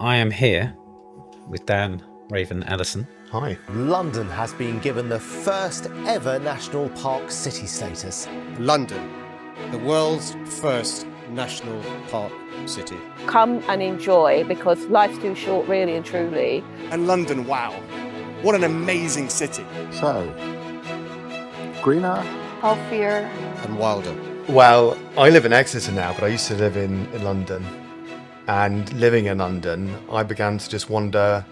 I am here with Dan Raven-Ellison. Hi. London has been given the first ever national park city status. London, the world's first national park city. Come and enjoy, because life's too short, really and truly. And London, wow, what an amazing city. So, greener, Healthier. And wilder. Well, I live in Exeter now, but I used to live in London. And living in London, I began to just wonder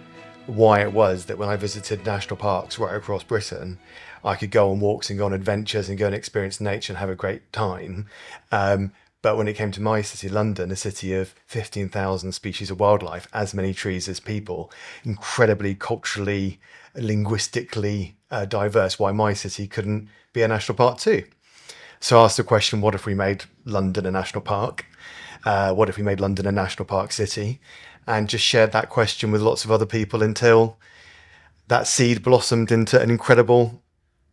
why it was that when I visited national parks right across Britain, I could go on walks and go on adventures and go and experience nature and have a great time. But when it came to my city, London, a city of 15,000 species of wildlife, as many trees as people, incredibly culturally, linguistically diverse, why my city couldn't be a national park too. So I asked the question, what if we made London a national park? What if we made London a national park city? And just shared that question with lots of other people until that seed blossomed into an incredible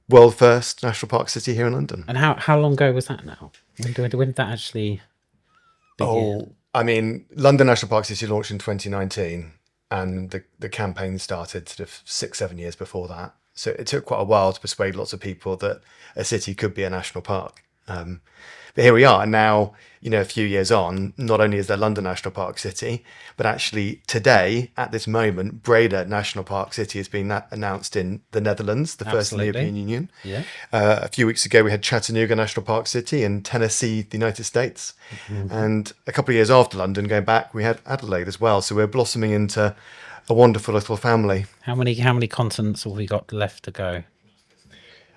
world first national park city here in London. And how long ago was that now? When did that actually begin? I mean, London National Park City launched in 2019, and the campaign started sort of 6-7 years before that. So it took quite a while to persuade lots of people that a city could be a national park. But here we are, and now, a few years on, not only is there London National Park City, but actually today, at this moment, Breda National Park City has been announced in the Netherlands, the first in the European Union. Yeah. A few weeks ago, we had Chattanooga National Park City in Tennessee, the United States. Mm-hmm. And a couple of years after London, going back, we had Adelaide as well. So we're blossoming into a wonderful little family. How many continents have we got left to go?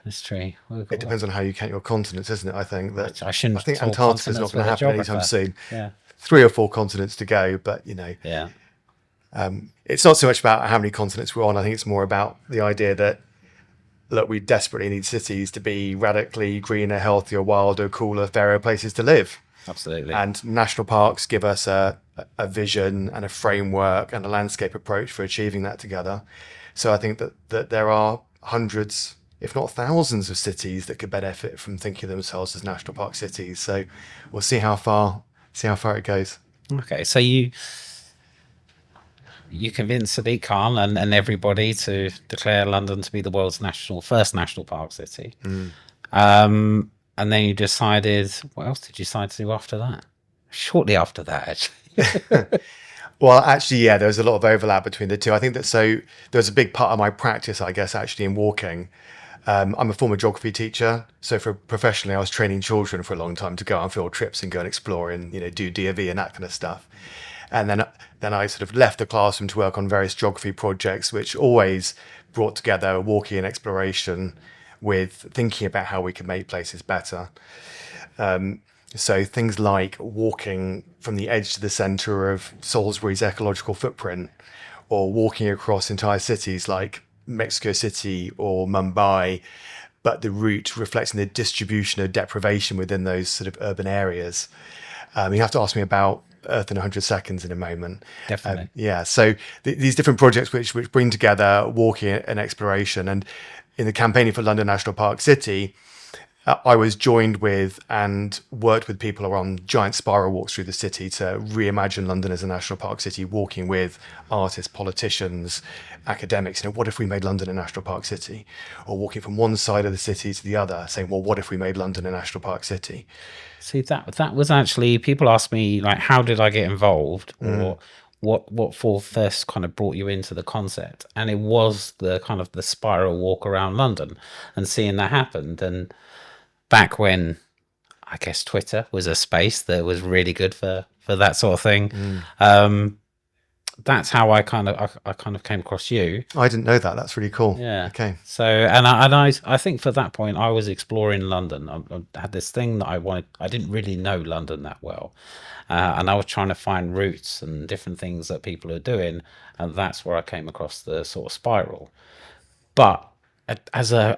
This tree. It depends on how you count your continents, isn't it? I think I think Antarctica's not going to happen anytime soon. Yeah. 3 or 4 continents to go, but Yeah. It's not so much about how many continents we're on. I think it's more about the idea that, look, we desperately need cities to be radically greener, healthier, wilder, cooler, fairer places to live. Absolutely. And national parks give us a vision and a framework and a landscape approach for achieving that together. So I think that there are hundreds, if not thousands, of cities that could benefit from thinking of themselves as national park cities. So we'll see how far it goes. Okay, so you convinced Sadiq Khan and everybody to declare London to be the world's first national park city. And then you decided, what else did you decide to do after that? Shortly after that, actually. Well, actually, yeah, there was a lot of overlap between the two. I think that there was a big part of my practice, I guess, actually in walking. I'm a former geography teacher, so professionally, I was training children for a long time to go on field trips and go and explore and do DOV and that kind of stuff. And then I sort of left the classroom to work on various geography projects, which always brought together walking and exploration with thinking about how we can make places better. So things like walking from the edge to the centre of Salisbury's ecological footprint, or walking across entire cities like Mexico City or Mumbai, but the route reflecting the distribution of deprivation within those sort of urban areas. You have to ask me about Earth in 100 Seconds in a moment. Definitely. So these different projects which bring together walking and exploration. And in the campaigning for London National Park City, I was joined with and worked with people around giant spiral walks through the city to reimagine London as a national park city, walking with artists, politicians, academics. What if we made London a national park city? Or walking from one side of the city to the other, saying, well, what if we made London a national park city? See, that was actually, people ask me, like, how did I get involved? Or what first kind of brought you into the concept? And it was the kind of the spiral walk around London and seeing that happened. And back when, I guess, Twitter was a space that was really good for that sort of thing. That's how I kind of came across you. I didn't know that. That's really cool. Yeah. Okay. So, and I think for that point, I was exploring London. I had this thing that I wanted. I didn't really know London that well, and I was trying to find routes and different things that people are doing, and that's where I came across the sort of spiral. But as a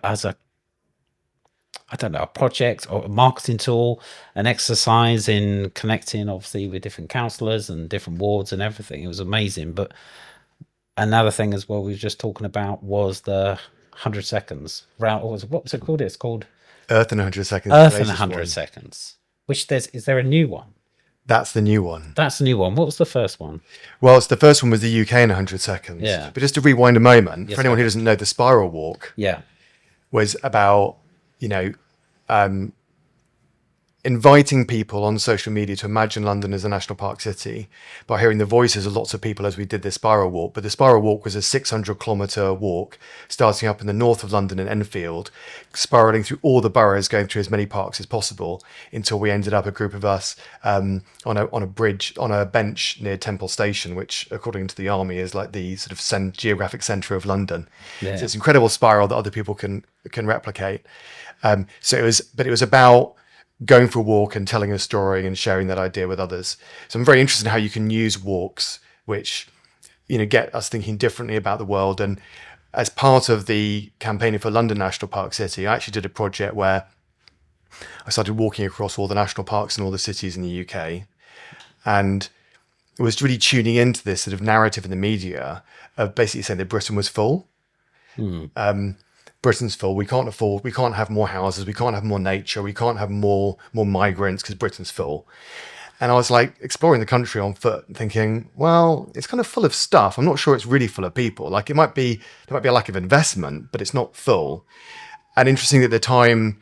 I don't know, a project or a marketing tool, an exercise in connecting obviously with different councillors and different wards and everything. It was amazing. But another thing as well we were just talking about was the 100 seconds route. What's it called? It's called Earth in 100 Seconds. Earth in 100 Seconds. Which is there a new one? That's the new one. That's the new one. What was the first one? Well, it's the first one was the UK in 100 seconds. Yeah. But just to rewind a moment, Yes, for anyone sir. who doesn't know, the spiral walk Yeah. was about, you know, inviting people on social media to imagine London as a national park city by hearing the voices of lots of people as we did this spiral walk. But the spiral walk was a 600-kilometre walk starting up in the north of London in Enfield, spiralling through all the boroughs, going through as many parks as possible until we ended up, a group of us, on a bridge, on a bench near Temple Station, which, according to the army, is like the sort of geographic centre of London. Yeah. So it's an incredible spiral that other people can replicate. So it was about going for a walk and telling a story and sharing that idea with others. So I'm very interested in how you can use walks, which, get us thinking differently about the world. And as part of the campaigning for London National Park City, I actually did a project where I started walking across all the national parks in all the cities in the UK, and was really tuning into this sort of narrative in the media of basically saying that Britain was full. Britain's full. We can't have more houses. We can't have more nature. We can't have more migrants because Britain's full. And I was like exploring the country on foot, thinking, well, it's kind of full of stuff. I'm not sure it's really full of people. Like there might be a lack of investment, but it's not full. And interesting at the time,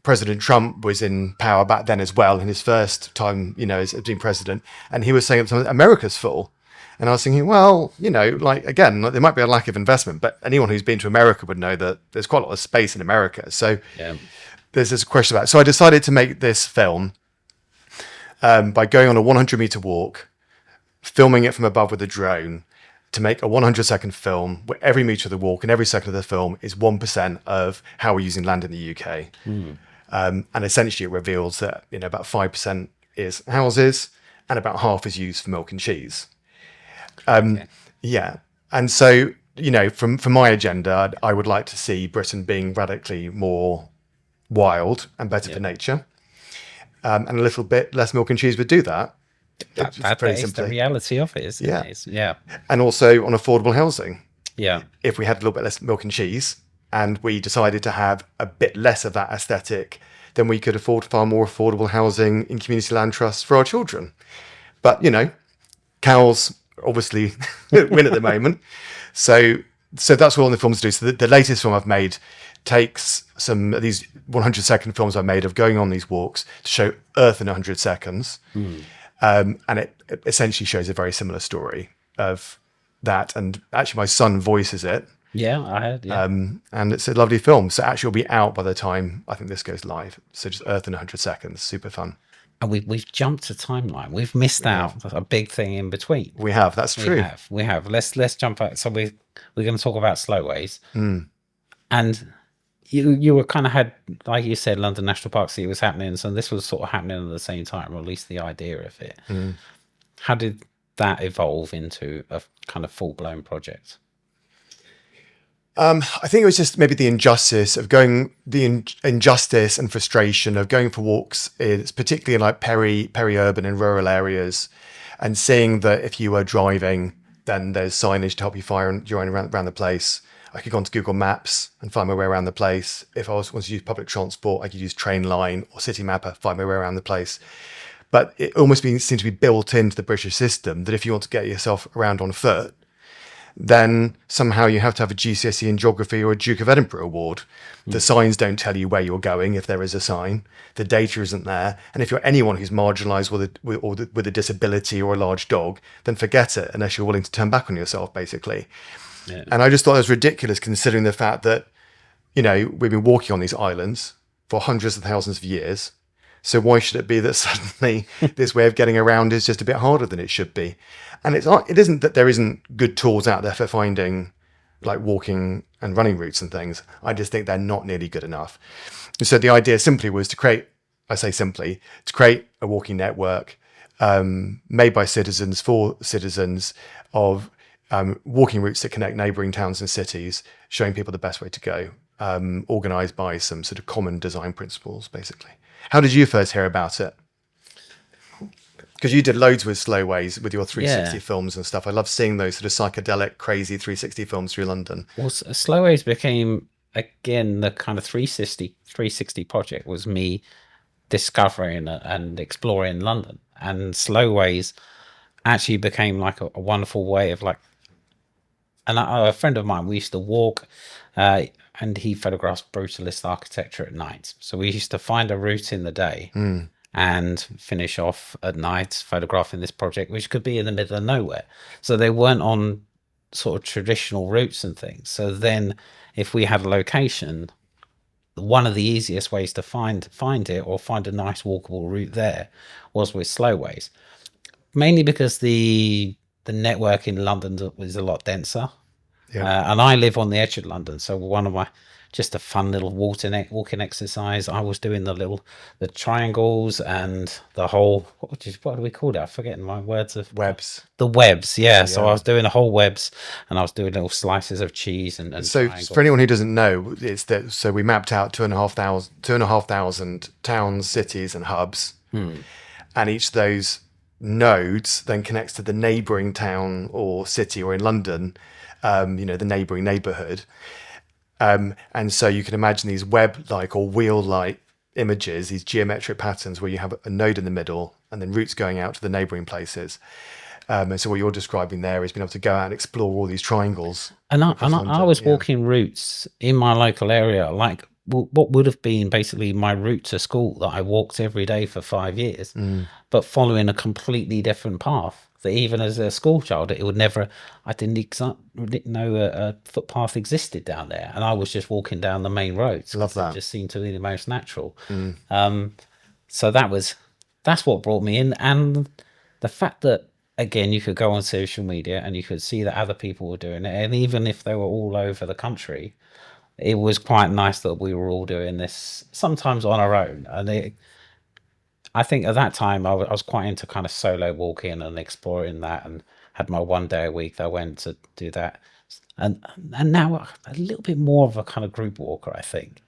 President Trump was in power back then as well, in his first time, as being president, and he was saying something, America's full. And I was thinking, well, again, there might be a lack of investment, but anyone who's been to America would know that there's quite a lot of space in America. So there's this question about it. So I decided to make this film by going on a 100-meter walk, filming it from above with a drone, to make a 100-second film where every meter of the walk and every second of the film is 1% of how we're using land in the UK. And essentially it reveals that, about 5% is houses and about half is used for milk and cheese. Yeah. And so, from my agenda, I would like to see Britain being radically more wild and better for nature. And a little bit less milk and cheese would do that. That is the reality of it, isn't it? Yeah. And also on affordable housing. Yeah. If we had a little bit less milk and cheese and we decided to have a bit less of that aesthetic, then we could afford far more affordable housing in community land trusts for our children. But, cows obviously win at the moment. So that's what all the films do. So the latest film I've made takes some of these 100-second films I made of going on these walks to show Earth in 100 seconds. And it essentially shows a very similar story of that. And actually my son voices it. Yeah, I heard. Yeah. And it's a lovely film. So actually it'll be out by the time I think this goes live. So just Earth in 100 seconds. Super fun. And we've jumped a timeline. We've missed out a big thing in between. We have. That's true. We have. Let's jump out. So we're going to talk about slowways. And you were kind of had, like you said, London National Park City was happening. So this was sort of happening at the same time, or at least the idea of it. How did that evolve into a kind of full-blown project? I think it was just maybe the injustice and frustration of going for walks, is particularly in like peri-urban and rural areas, and seeing that if you were driving, then there's signage to help you find your own around the place. I could go onto Google Maps and find my way around the place. If I wanted to use public transport, I could use Trainline or City Mapper, find my way around the place. But it almost seemed to be built into the British system that if you want to get yourself around on foot, then somehow you have to have a GCSE in geography or a Duke of Edinburgh award. The signs don't tell you where you're going if there is a sign. The data isn't there. And if you're anyone who's marginalised with a disability or a large dog, then forget it unless you're willing to turn back on yourself, basically. Yeah. And I just thought it was ridiculous considering the fact that, we've been walking on these islands for hundreds of thousands of years. So why should it be that suddenly this way of getting around is just a bit harder than it should be? And it isn't that there isn't good tools out there for finding like walking and running routes and things. I just think they're not nearly good enough. So the idea simply was to create a walking network made by citizens for citizens of walking routes that connect neighbouring towns and cities, showing people the best way to go, organised by some sort of common design principles, basically. How did you first hear about it? Because you did loads with slowways with your 360 films and stuff. I love seeing those sort of psychedelic, crazy 360 films through London. Well, slowways became, again, the kind of 360 project was me discovering and exploring London. And slowways actually became like a wonderful way of like, and a friend of mine, we used to walk, uh, and he photographs brutalist architecture at night. So we used to find a route in the day and finish off at night photographing this project, which could be in the middle of nowhere. So they weren't on sort of traditional routes and things. So then if we had a location, one of the easiest ways to find it or find a nice walkable route there was with slowways, mainly because the network in London was a lot denser. And I live on the edge of London, so one of my just a fun little walking exercise. I was doing the triangles and the whole what do we call it? I'm forgetting my words of Webs. the webs. Yeah, so Yeah. I was doing the whole webs, and I was doing little slices of cheese and So triangles. for anyone who doesn't know, it's that so we mapped out 2,500 towns, cities, and hubs, and each of those nodes then connects to the neighbouring town or city, or in London, the neighbouring neighbourhood. And so you can imagine these web-like or wheel-like images, these geometric patterns where you have a node in the middle and then routes going out to the neighbouring places. And so what you're describing there is being able to go out and explore all these triangles. And across I London, was yeah. walking routes in my local area, like what would have been basically my route to school that I walked every day for 5 years, but following a completely different path. That even as a school child, it would never. I didn't know a footpath existed down there, and I was just walking down the main roads. Love 'cause that. It just seemed to be the most natural. So that's what brought me in, and the fact that again you could go on social media and you could see that other people were doing it, and even if they were all over the country, it was quite nice that we were all doing this sometimes on our own. And I think at that time I was quite into kind of solo walking and exploring that, and had my 1 day a week that I went to do that. And now a little bit more of a kind of group walker, I think,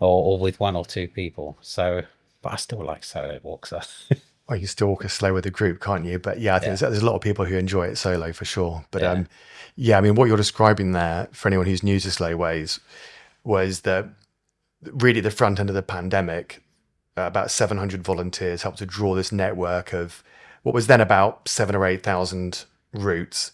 or with one or two people. So, but I still like solo walks. Well, you can still walk a slow with a group, can't you? But yeah, I think there's a lot of people who enjoy it solo for sure. But I mean, what you're describing there for anyone who's new to slowways was that really at the front end of the pandemic, about 700 volunteers helped to draw this network of what was then about 7,000 or 8,000 routes.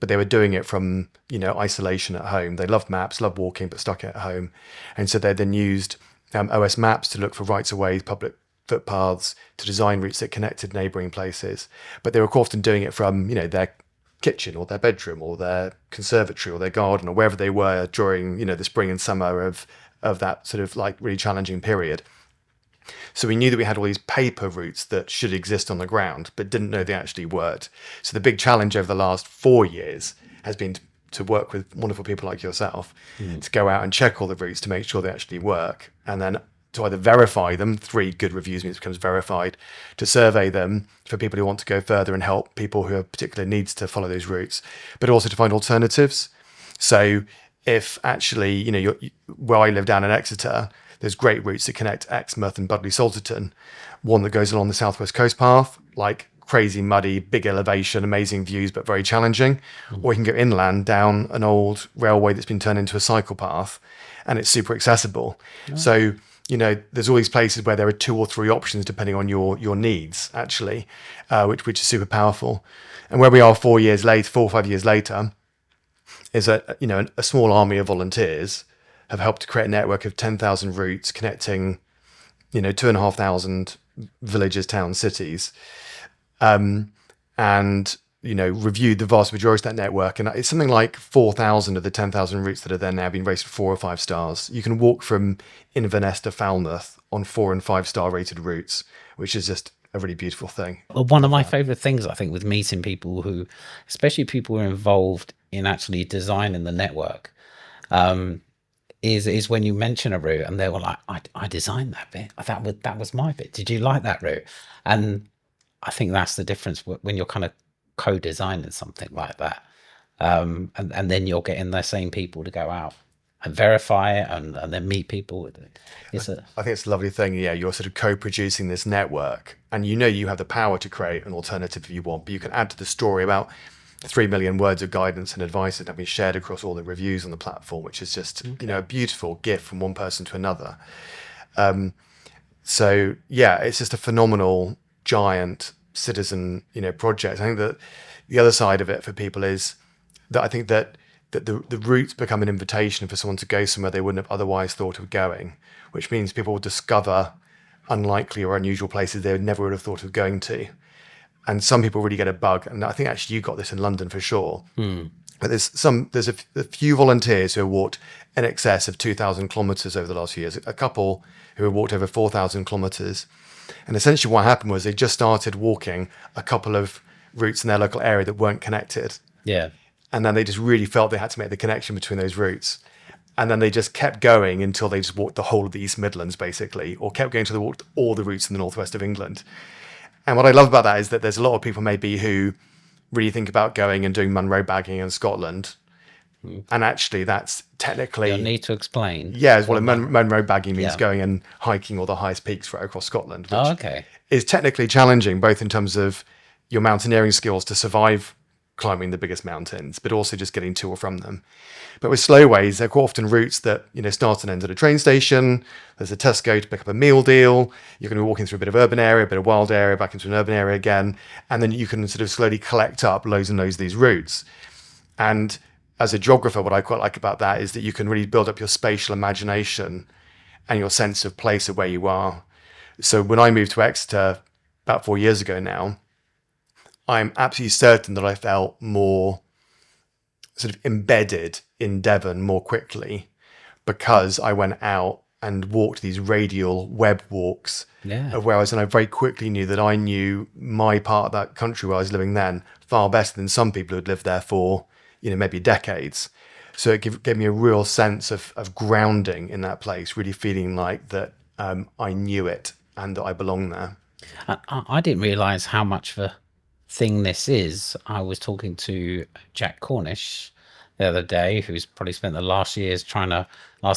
But they were doing it from, isolation at home. They loved maps, loved walking, but stuck at home. And so they then used OS Maps to look for rights of ways, public footpaths, to design routes that connected neighbouring places. But they were often doing it from, their kitchen or their bedroom or their conservatory or their garden or wherever they were during, the spring and summer of that sort of like really challenging period. So we knew that we had all these paper routes that should exist on the ground, but didn't know they actually worked. So the big challenge over the last 4 years has been to work with wonderful people like yourself to go out and check all the routes to make sure they actually work, and then to either verify them, 3 good reviews means it becomes verified, to survey them for people who want to go further and help people who have particular needs to follow those routes, but also to find alternatives. So if actually, where I live down in Exeter, there's great routes that connect Exmouth and Budleigh Salterton. One that goes along the Southwest Coast Path, like crazy muddy, big elevation, amazing views, but very challenging. Or you can go inland down an old railway that's been turned into a cycle path, and it's super accessible. So, there's all these places where there are 2 or 3 options depending on your needs, actually, which is super powerful. And where we are 4 or 5 years later, is a small army of volunteers have helped to create a network of 10,000 routes connecting, 2,500 villages, towns, cities, and, reviewed the vast majority of that network. And it's something like 4,000 of the 10,000 routes that are there now being rated for 4 or 5 stars. You can walk from Inverness to Falmouth on 4 and 5 star rated routes, which is just a really beautiful thing. One of my favorite things, I think, with meeting people who, especially people who are involved in actually designing the network, is when you mention a route and they were like, I designed that bit. That was my bit. Did you like that route? And I think that's the difference when you're kind of co-designing something like that. And then you're getting the same people to go out and verify it and then meet people with it. I think it's a lovely thing. Yeah, you're sort of co-producing this network, and you have the power to create an alternative if you want, but you can add to the story about 3 million words of guidance and advice that have been shared across all the reviews on the platform, which is just a beautiful gift from one person to another. So yeah, it's just a phenomenal, giant citizen, project. I think that the other side of it for people is that I think that the routes become an invitation for someone to go somewhere they wouldn't have otherwise thought of going, which means people will discover unlikely or unusual places they never would have thought of going to. And some people really get a bug, and I think actually you got this in London for sure. But there's a few volunteers who have walked in excess of 2,000 kilometres over the last few years. A couple who have walked over 4,000 kilometres, and essentially what happened was they just started walking a couple of routes in their local area that weren't connected, Yeah. and then they just really felt they had to make the connection between those routes. And then they just kept going until they just walked the whole of the East Midlands, basically, or kept going until they walked all the routes in the northwest of England. And what I love about that is that there's a lot of people maybe who really think about going and doing Munro bagging in Scotland. And actually that's technically... You need to explain. Yeah, well, Munro bagging means Yeah. going and hiking all the highest peaks right across Scotland, which Oh, okay. is technically challenging, both in terms of your mountaineering skills to survive climbing the biggest mountains, but also just getting to or from them. But with slowways, they're quite often routes that, start and end at a train station. There's a Tesco to pick up a meal deal. You're going to be walking through a bit of urban area, a bit of wild area, back into an urban area again. And then you can sort of slowly collect up loads and loads of these routes. And as a geographer, what I quite like about that is that you can really build up your spatial imagination and your sense of place of where you are. So when I moved to Exeter about 4 years ago now, I'm absolutely certain that I felt more sort of embedded in Devon more quickly because I went out and walked these radial web walks of where I was, and I very quickly knew that I knew my part of that country where I was living then far better than some people who'd lived there for, maybe decades. So it gave me a real sense of grounding in that place, really feeling like that I knew it and that I belonged there. I didn't realise how much of a thing this is. I was talking to Jack Cornish the other day, who's probably spent the last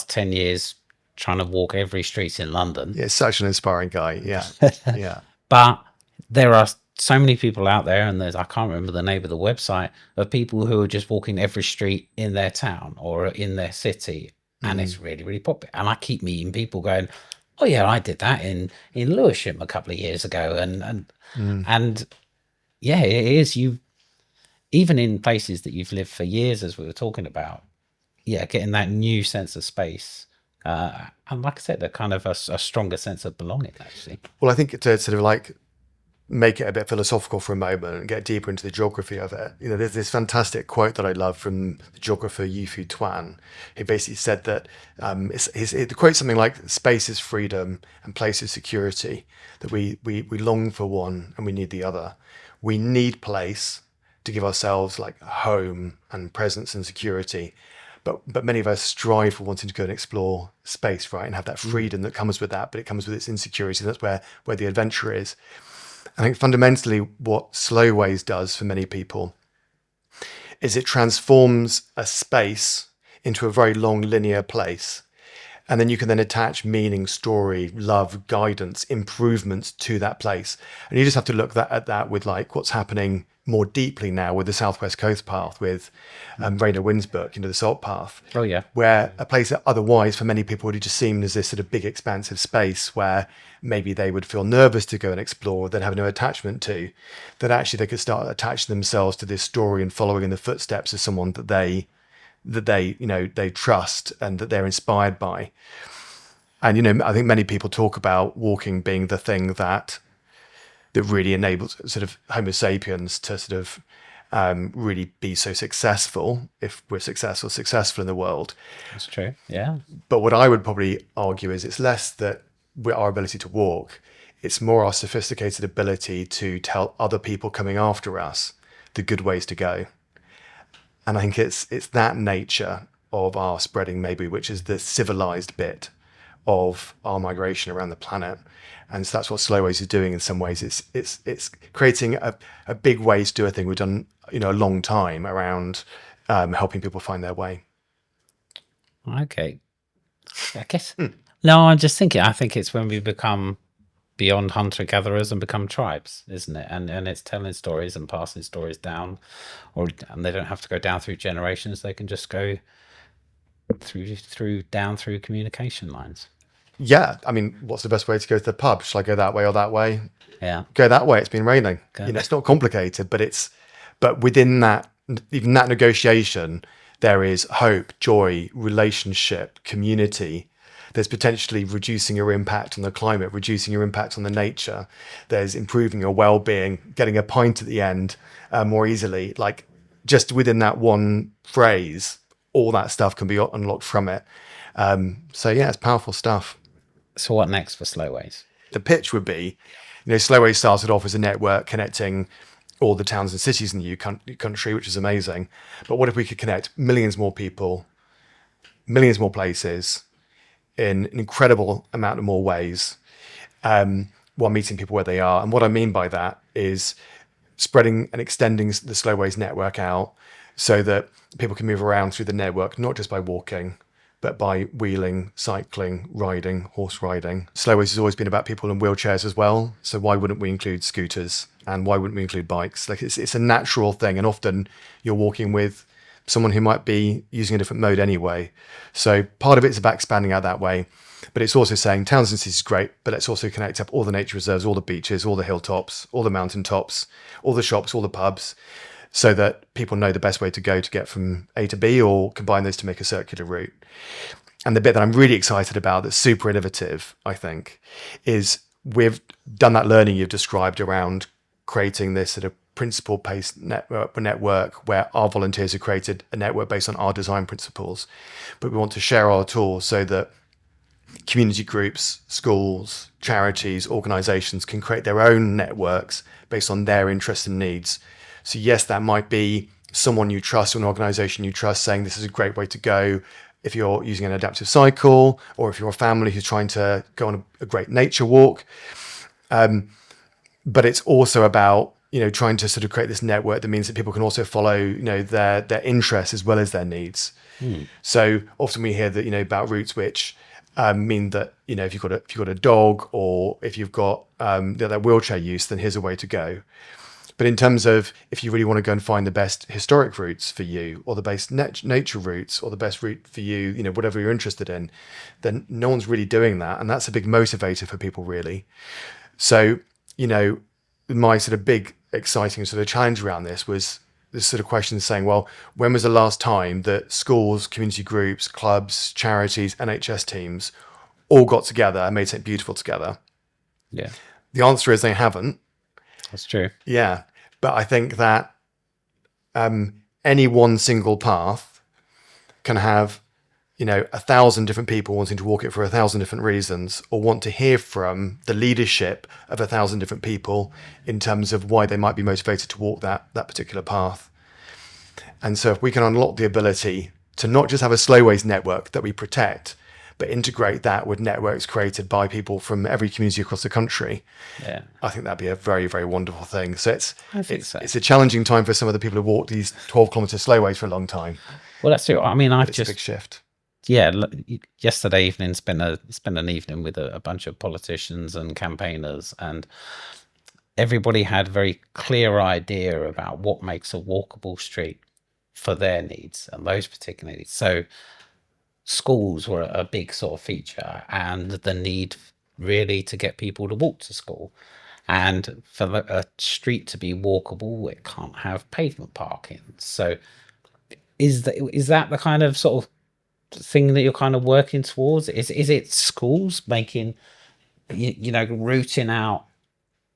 10 years trying to walk every street in London. Yeah, such an inspiring guy. Yeah. Yeah. But there are so many people out there, and I can't remember the name of the website, of people who are just walking every street in their town or in their city, and it's really, really popular. And I keep meeting people going, "Oh yeah, I did that in Lewisham a couple of years ago," and yeah, it is. You even in places that you've lived for years, as we were talking about, getting that new sense of space. And like I said, a kind of a stronger sense of belonging, actually. Well, I think to sort of like make it a bit philosophical for a moment and get deeper into the geography of it, there's this fantastic quote that I love from the geographer Yu-Fu Tuan, who basically said that the quote something like, "Space is freedom and place is security, that we long for one and we need the other. We need place to give ourselves like home and presence and security. But many of us strive for wanting to go and explore space, right? And have that freedom that comes with that, but it comes with its insecurity. That's where the adventure is." I think fundamentally what Slowways does for many people is it transforms a space into a very long linear place. And then you can then attach meaning, story, love, guidance, improvements to that place. And you just have to look at that with like what's happening more deeply now with the Southwest Coast Path, with Rainer Wind's book, the Salt Path. Oh, yeah. Where a place that otherwise for many people would have just seemed as this sort of big expansive space where maybe they would feel nervous to go and explore, they'd have no attachment to, that actually they could start attaching themselves to this story and following in the footsteps of someone that they trust and that they're inspired by. And I think many people talk about walking being the thing that really enables sort of Homo sapiens to sort of really be so successful, if we're successful in the world. That's true. Yeah. But what I would probably argue is it's less that our ability to walk, it's more our sophisticated ability to tell other people coming after us the good ways to go. And I think it's that nature of our spreading, maybe, which is the civilized bit of our migration around the planet. And so that's what Slowways is doing in some ways. It's creating a big way to do a thing we've done, a long time around helping people find their way. Okay. I guess. No, I'm just thinking, I think it's when we become beyond hunter-gatherers and become tribes, isn't it? And it's telling stories and passing stories down, and they don't have to go down through generations. They can just go through communication lines. Yeah, I mean, what's the best way to go to the pub? Shall I go that way or that way? Yeah. Go that way. It's been raining. Okay. It's not complicated, but within that, even that negotiation, there is hope, joy, relationship, community. There's potentially reducing your impact on the climate, reducing your impact on the nature. There's improving your well-being, getting a pint at the end more easily. Like, just within that one phrase, all that stuff can be unlocked from it. So yeah, it's powerful stuff. So what next for Slowways? The pitch would be, Slowway started off as a network connecting all the towns and cities in the country, which is amazing. But what if we could connect millions more people, millions more places in an incredible amount of more ways, while meeting people where they are? And what I mean by that is spreading and extending the Slowways network out so that people can move around through the network, not just by walking, but by wheeling, cycling, riding, horse riding. Slowways has always been about people in wheelchairs as well. So why wouldn't we include scooters? And why wouldn't we include bikes? Like, it's a natural thing. And often you're walking with someone who might be using a different mode anyway. So part of it is about expanding out that way. But it's also saying towns and cities is great, but let's also connect up all the nature reserves, all the beaches, all the hilltops, all the mountain tops, all the shops, all the pubs, so that people know the best way to go to get from A to B, or combine those to make a circular route. And the bit that I'm really excited about that's super innovative, I think, is we've done that learning you've described around creating this sort of principle-based network where our volunteers have created a network based on our design principles. But we want to share our tools so that community groups, schools, charities, organizations can create their own networks based on their interests and needs. So yes, that might be someone you trust or an organization you trust saying this is a great way to go if you're using an adaptive cycle, or if you're a family who's trying to go on a great nature walk. But it's also about, trying to sort of create this network that means that people can also follow, their interests as well as their needs. So often we hear that, about routes which mean that, if you've got a dog, or if you've got that wheelchair use, then here's a way to go. But in terms of if you really want to go and find the best historic routes for you, or the best nature routes, or the best route for you, whatever you're interested in, then no one's really doing that. And that's a big motivator for people, really. So, my sort of big, exciting sort of challenge around this was this sort of question saying, well, when was the last time that schools, community groups, clubs, charities, NHS teams all got together and made something beautiful together? Yeah, The answer is they haven't. that's true. Yeah. But I think that any one single path can have, 1,000 different people wanting to walk it for 1,000 different reasons, or want to hear from the leadership of 1,000 different people in terms of why they might be motivated to walk that particular path. And so if we can unlock the ability to not just have a Slowways network that we protect, but integrate that with networks created by people from every community across the country, Yeah, I think that'd be a very, very wonderful thing. So it's a challenging time for some of the people who walk these 12-kilometre Slowways for a long time. well, that's true. I mean, I've It's a big just shift. yesterday evening spent an evening with a bunch of politicians and campaigners, and everybody had a very clear idea about what makes a walkable street for their needs and those particular needs. So schools were a big sort of feature, and the need really to get people to walk to school. And for a street to be walkable, it can't have pavement parking. So is that the kind of sort of thing that you're kind of working towards? Is it schools making, routing out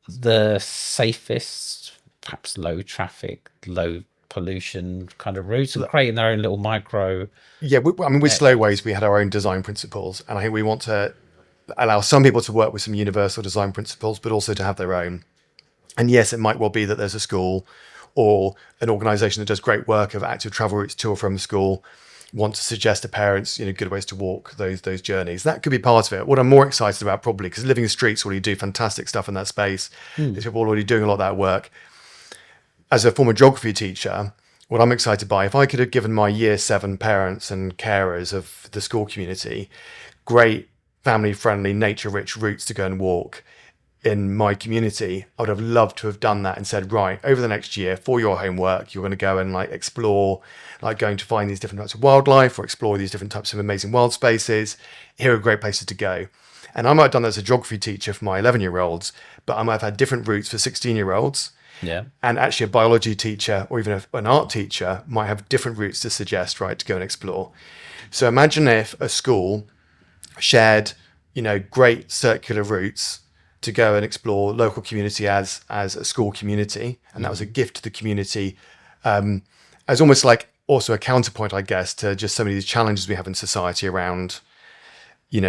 the safest, perhaps low traffic, low pollution kind of routes, and creating their own little micro? Yeah, with Slowways, we had our own design principles. And I think we want to allow some people to work with some universal design principles, but also to have their own. And yes, it might well be that there's a school or an organisation that does great work of active travel routes to or from school want to suggest to parents, good ways to walk those journeys. That could be part of it. What I'm more excited about, probably, because Living Streets already do fantastic stuff in that space. There's people already doing a lot of that work. As a former geography teacher, what I'm excited by, if I could have given my year 7 parents and carers of the school community great family-friendly, nature-rich routes to go and walk, in my community, I would have loved to have done that and said, right, over the next year for your homework, you're going to go and like explore, like going to find these different types of wildlife or explore these different types of amazing wild spaces. Here are great places to go. And I might have done that as a geography teacher for my 11-year-olds, but I might have had different routes for 16-year-olds. Yeah. And actually a biology teacher or even an art teacher might have different routes to suggest, right, to go and explore. So imagine if a school shared, great circular routes to go and explore local community as a school community. And that was a gift to the community, as almost like also a counterpoint, I guess, to just some of these challenges we have in society around,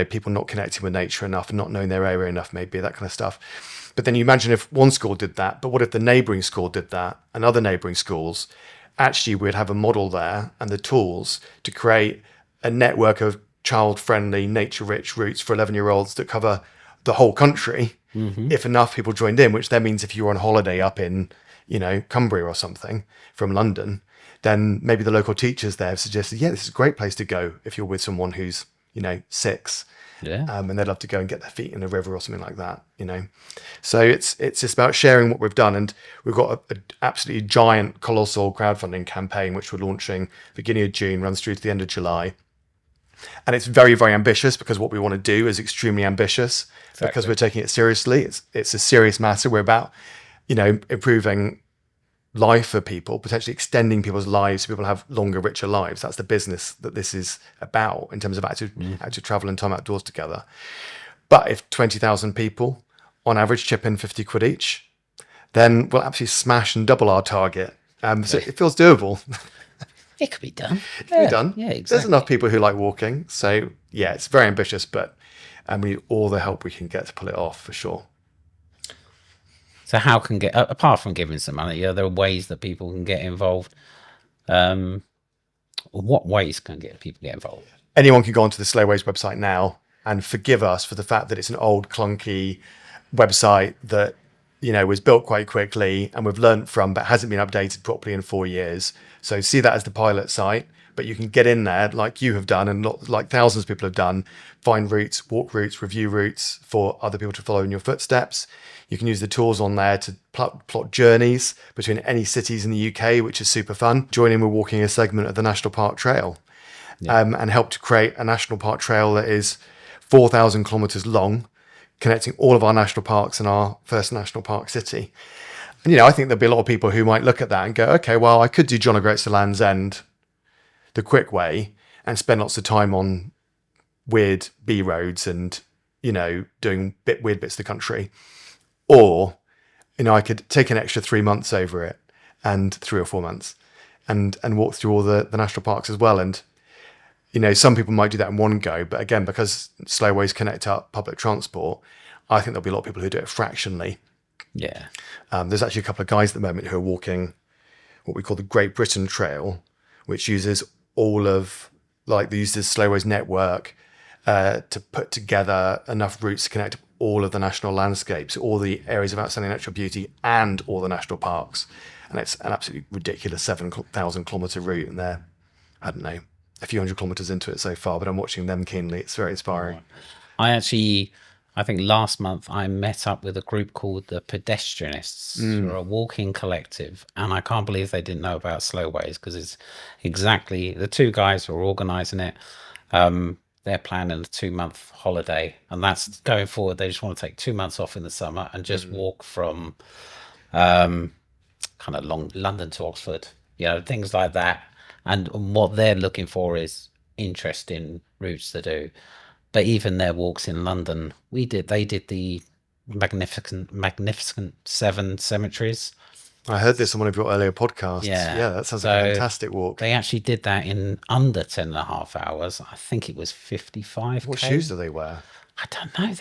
people not connecting with nature enough and not knowing their area enough, maybe that kind of stuff. But then you imagine if one school did that, but what if the neighbouring school did that and other neighbouring schools? Actually, we'd have a model there and the tools to create a network of child-friendly, nature-rich routes for 11-year-olds that cover the whole country. If enough people joined in, which then means if you're on holiday up in, Cumbria or something from London, then maybe the local teachers there have suggested, yeah, this is a great place to go if you're with someone who's, 6. Yeah. And they'd love to go and get their feet in a river or something like that, So it's just about sharing what we've done. And we've got an absolutely giant, colossal crowdfunding campaign, which we're launching beginning of June, runs through to the end of July. And it's very, very ambitious because what we want to do is extremely ambitious because we're taking it seriously. It's a serious matter. We're about, improving life for people, potentially extending people's lives so people have longer, richer lives. That's the business that this is about in terms of active travel and time outdoors together. But if 20,000 people on average chip in 50 quid each, then we'll absolutely smash and double our target. So it feels doable. It could be done. It can be done. Yeah, exactly. There's enough people who like walking. So yeah, it's very ambitious, but we need all the help we can get to pull it off for sure. So how can apart from giving some money, there are ways that people can get involved. What ways can people get involved? Anyone can go onto the Slow Ways website now and forgive us for the fact that it's an old clunky website that, was built quite quickly and we've learned from, but hasn't been updated properly in 4 years. So see that as the pilot site, but you can get in there like you have done and like thousands of people have done, find routes, walk routes, review routes for other people to follow in your footsteps. You can use the tools on there to plot journeys between any cities in the UK, which is super fun. Join in with walking a segment of the National Park Trail and help to create a National Park Trail that is 4,000 kilometres long, connecting all of our national parks and our first national park city. And, I think there'll be a lot of people who might look at that and go, okay, well, I could do John O'Groats to Land's End the quick way and spend lots of time on weird B roads and, doing weird bits of the country. Or, I could take an extra 3 months over it and 3 or 4 months and walk through all the national parks as well. And, some people might do that in one go, but again, because Slow Ways connect up public transport, I think there'll be a lot of people who do it fractionally. Yeah. There's actually a couple of guys at the moment who are walking what we call the Great Britain Trail, which uses all of, they use this Slow Ways network to put together enough routes to connect all of the national landscapes, all the areas of outstanding natural beauty and all the national parks. And it's an absolutely ridiculous 7,000 kilometre route. And they're, I don't know, a few hundred kilometres into it so far, but I'm watching them keenly. It's very inspiring. I think last month I met up with a group called the Pedestrianists, who are a walking collective, and I can't believe they didn't know about Slow Ways because it's exactly the two guys who are organising it. They're planning a 2-month holiday, and that's going forward. They just want to take 2 months off in the summer and just walk from kind of long London to Oxford, things like that. And what they're looking for is interesting routes to do. But even their walks in London, they did the magnificent 7 cemeteries. I heard this on one of your earlier podcasts. Yeah, that sounds like a fantastic walk. They actually did that in under 10.5 hours. I think it was 55. What shoes do they wear? I don't know.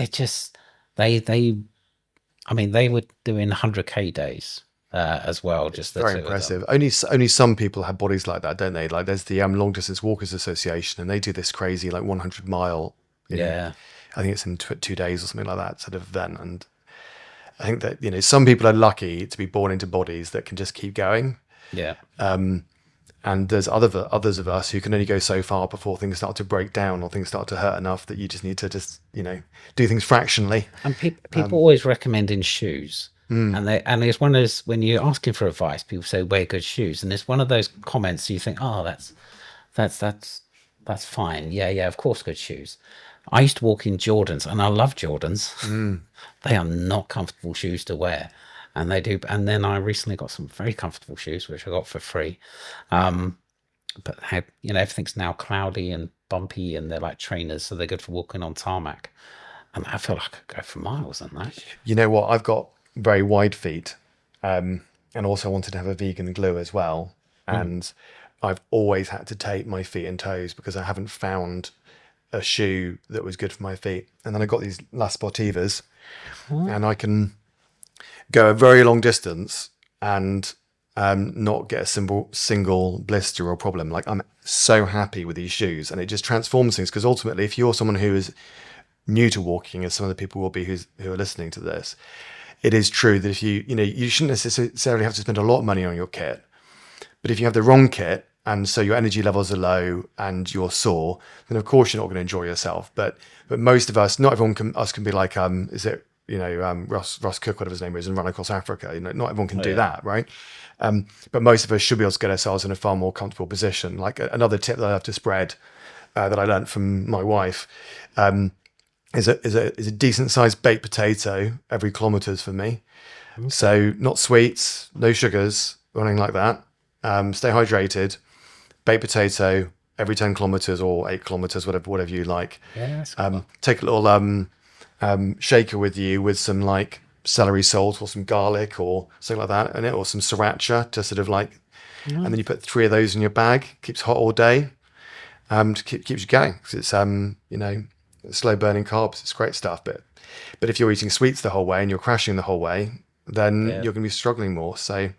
They were doing 100k days as well. Just very impressive. Only some people have bodies like that, don't they? Like there's the Long Distance Walkers Association, and they do this crazy 100-mile. I think it's in 2 days or something like that sort of event. And I think that some people are lucky to be born into bodies that can just keep going. Yeah. And there's others of us who can only go so far before things start to break down or things start to hurt enough that you just need to do things fractionally. And people always recommending shoes. And it's one of those, when you're asking for advice, people say wear good shoes, and it's one of those comments you think, oh, that's fine. Yeah, of course, good shoes. I used to walk in Jordans, and I love Jordans. They are not comfortable shoes to wear, and they do. And then I recently got some very comfortable shoes, which I got for free. But everything's now cloudy and bumpy, and they're like trainers, so they're good for walking on tarmac. And I feel like I could go for miles on that. You know what? I've got very wide feet, and also wanted to have a vegan glue as well. And I've always had to tape my feet and toes because I haven't found a shoe that was good for my feet. And then I got these La Sportivas, and I can go a very long distance and not get a single blister or problem. Like, I'm so happy with these shoes, and it just transforms things. Because ultimately, if you're someone who is new to walking, as some of the people will be who are listening to this, it is true that if you shouldn't necessarily have to spend a lot of money on your kit, but if you have the wrong kit, and so your energy levels are low and you're sore, then of course you're not going to enjoy yourself. But most of us, not everyone can be like Ross Cook, whatever his name is, and run across Africa. Not everyone can do that, right? But most of us should be able to get ourselves in a far more comfortable position. Like, another tip that I have to spread, that I learned from my wife, is a decent sized baked potato every kilometres for me. So not sweets, no sugars, or anything like that. Stay hydrated. Baked potato every 10 kilometres or 8 kilometres, whatever you like. Yeah, that's cool. Take a little shaker with you with some like celery salt or some garlic or something like that in it, or some sriracha to sort of like, and then you put 3 of those in your bag. Keeps hot all day. Keeps you going, because it's slow burning carbs. It's great stuff. But if you're eating sweets the whole way and you're crashing the whole way, then you're going to be struggling more. So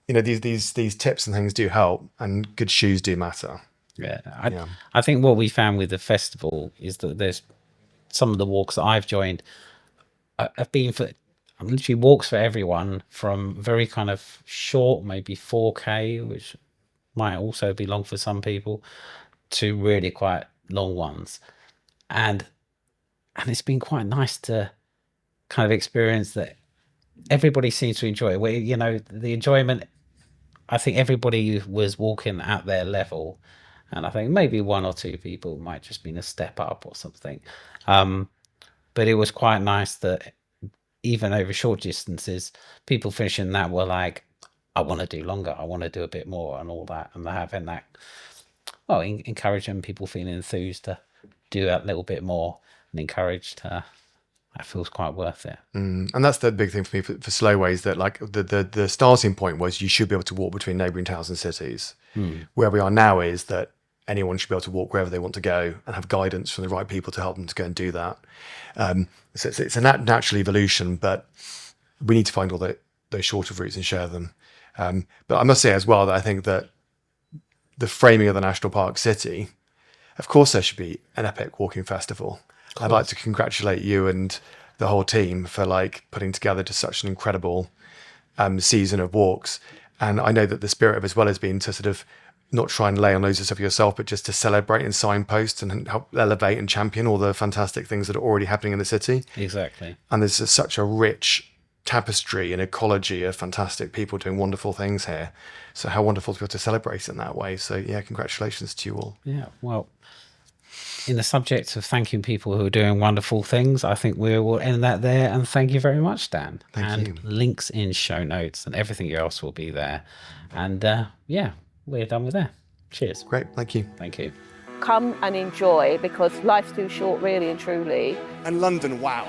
these tips and things do help, and good shoes do matter. I think what we found with the festival is that there's some of the walks that I've joined have been for literally walks for everyone, from very kind of short, maybe 4K, which might also be long for some people, to really quite long ones. And it's been quite nice to kind of experience that everybody seems to enjoy it. The enjoyment, I think everybody was walking at their level, and I think maybe 1 or 2 people might just been a step up or something. But it was quite nice that even over short distances, people finishing that were like, I want to do longer, I want to do a bit more, and all that. And they're having that, encouraging people feeling enthused to do that little bit more, and encouraged that feels quite worth it. And that's the big thing for me for slow ways, that like the starting point was you should be able to walk between neighbouring towns and cities. Where we are now is that anyone should be able to walk wherever they want to go and have guidance from the right people to help them to go and do that. So it's a natural evolution, but we need to find all those shorter routes and share them. But I must say as well that I think that the framing of the national park city, of course there should be an epic walking festival. I'd like to congratulate you and the whole team for like putting together just such an incredible season of walks. And I know that the spirit of it as well has been to sort of not try and lay on loads of stuff yourself, but just to celebrate and signpost and help elevate and champion all the fantastic things that are already happening in the city. Exactly. And there's just such a rich tapestry and ecology of fantastic people doing wonderful things here. So how wonderful to be able to celebrate in that way. So yeah, congratulations to you all. Yeah, well, in the subject of thanking people who are doing wonderful things, I think we will end that there. And thank you very much, Dan. Thank you. Links in show notes and everything else will be there. And we're done with that. Cheers. Great, thank you. Thank you. Come and enjoy, because life's too short, really and truly. And London, wow,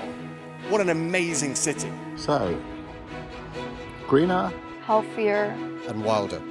what an amazing city. So, greener, healthier, and wilder.